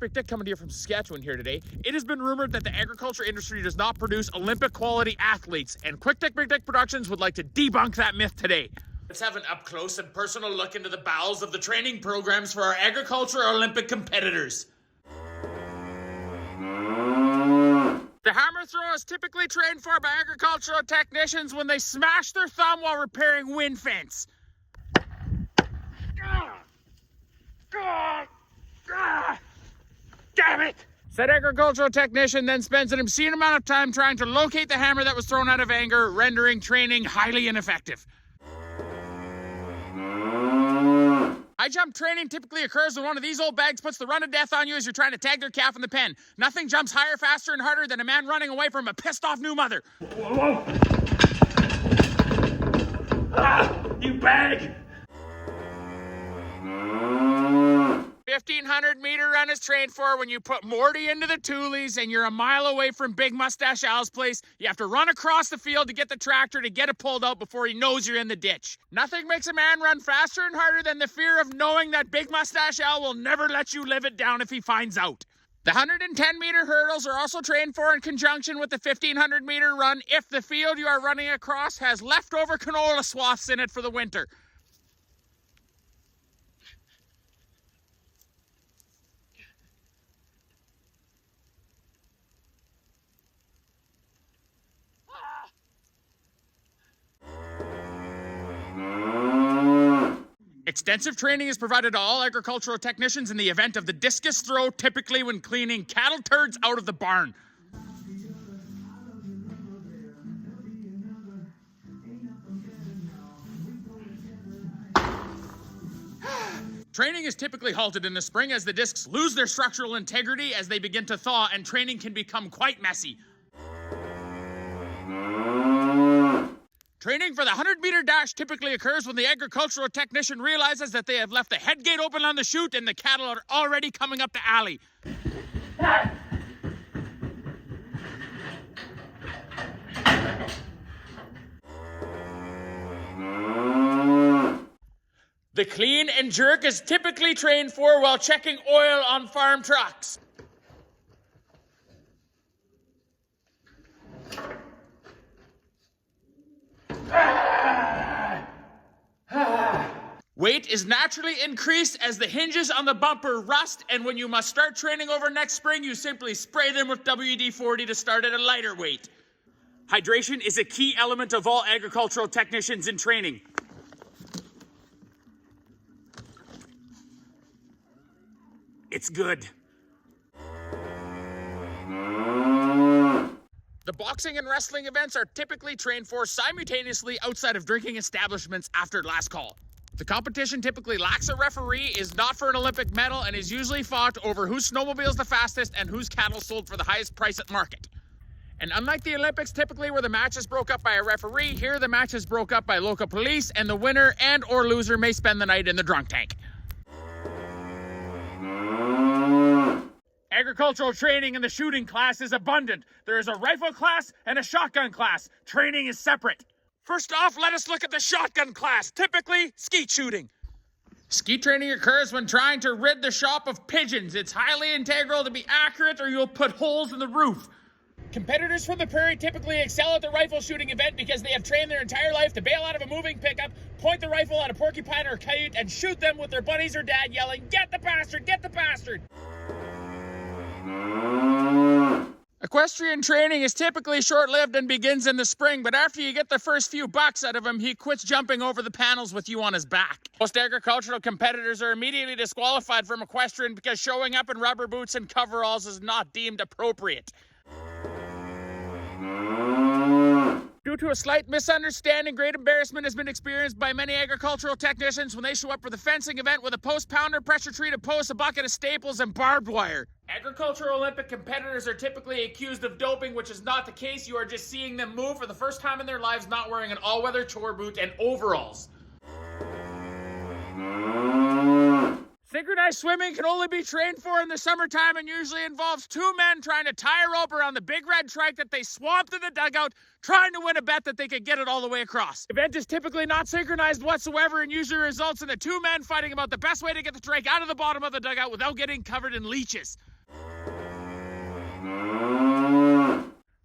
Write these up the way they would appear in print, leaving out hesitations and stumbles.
McDick coming to you from Saskatchewan here today. It has been rumored that the agriculture industry does not produce Olympic quality athletes, and Quick Dick McDick Productions would like to debunk that myth today. Let's have an up close and personal look into the bowels of the training programs for our agriculture Olympic competitors. The hammer throw is typically trained for by agricultural technicians when they smash their thumb while repairing wind fence. Damn it! Said agricultural technician then spends an obscene amount of time trying to locate the hammer that was thrown out of anger, rendering training highly ineffective. High jump training typically occurs when one of these old bags puts the run of death on you as you're trying to tag their calf in the pen. Nothing jumps higher, faster, and harder than a man running away from a pissed off new mother. Whoa. You bag! 1,500 meter run is trained for when you put Morty into the Toolies and you're a mile away from Big Mustache Al's place. You have to run across the field to get the tractor to get it pulled out before he knows you're in the ditch. Nothing makes a man run faster and harder than the fear of knowing that Big Mustache Al will never let you live it down if he finds out. The 110 meter hurdles are also trained for in conjunction with the 1,500 meter run if the field you are running across has leftover canola swaths in it for the winter. Extensive training is provided to all agricultural technicians in the event of the discus throw, typically when cleaning cattle turds out of the barn. Training is typically halted in the spring as the discs lose their structural integrity as they begin to thaw, and training can become quite messy. Training for the 100-meter dash typically occurs when the agricultural technician realizes that they have left the head gate open on the chute and the cattle are already coming up the alley. The clean and jerk is typically trained for while checking oil on farm trucks. Weight is naturally increased as the hinges on the bumper rust, and when you must start training over next spring, you simply spray them with WD-40 to start at a lighter weight. Hydration is a key element of all agricultural technicians in training. It's good. The boxing and wrestling events are typically trained for simultaneously outside of drinking establishments after last call. The competition typically lacks a referee, is not for an Olympic medal, and is usually fought over whose snowmobile is the fastest and whose cattle sold for the highest price at market. And unlike the Olympics, typically where the match is broke up by a referee, here the match is broke up by local police, and the winner and or loser may spend the night in the drunk tank. Agricultural training in the shooting class is abundant. There is a rifle class and a shotgun class. Training is separate. First off, let us look at the shotgun class, typically skeet shooting. Skeet training occurs when trying to rid the shop of pigeons. It's highly integral to be accurate or you'll put holes in the roof. Competitors from the prairie typically excel at the rifle shooting event because they have trained their entire life to bail out of a moving pickup, point the rifle at a porcupine or coyote, and shoot them with their buddies or dad yelling, "Get the bastard! Get the bastard!" Equestrian training is typically short-lived and begins in the spring, but after you get the first few bucks out of him, he quits jumping over the panels with you on his back. Most agricultural competitors are immediately disqualified from equestrian because showing up in rubber boots and coveralls is not deemed appropriate. Due to a slight misunderstanding, great embarrassment has been experienced by many agricultural technicians when they show up for the fencing event with a post-pounder, pressure-treated post, a bucket of staples, and barbed wire. Agricultural Olympic competitors are typically accused of doping, which is not the case. You are just seeing them move for the first time in their lives not wearing an all-weather chore boot and overalls. Synchronized swimming can only be trained for in the summertime and usually involves two men trying to tie a rope around the big red trike that they swamped in the dugout, trying to win a bet that they could get it all the way across. The event is typically not synchronized whatsoever and usually results in the two men fighting about the best way to get the trike out of the bottom of the dugout without getting covered in leeches.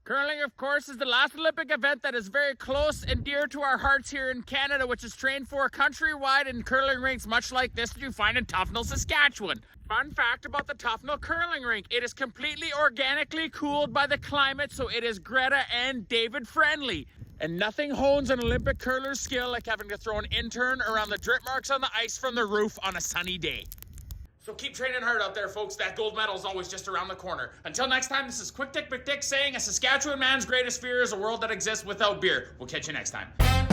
Curling, of course, is the last Olympic event that is very close and dear to our hearts here in Canada, which is trained for countrywide in curling rinks much like this that you find in Tufnell, Saskatchewan. Fun fact about the Tufnell curling rink, it is completely organically cooled by the climate, so it is Greta and David friendly. And nothing hones an Olympic curler's skill like having to throw an intern around the drip marks on the ice from the roof on a sunny day. So keep training hard out there, folks. That gold medal is always just around the corner. Until next time, this is Quick Dick McDick saying a Saskatchewan man's greatest fear is a world that exists without beer. We'll catch you next time.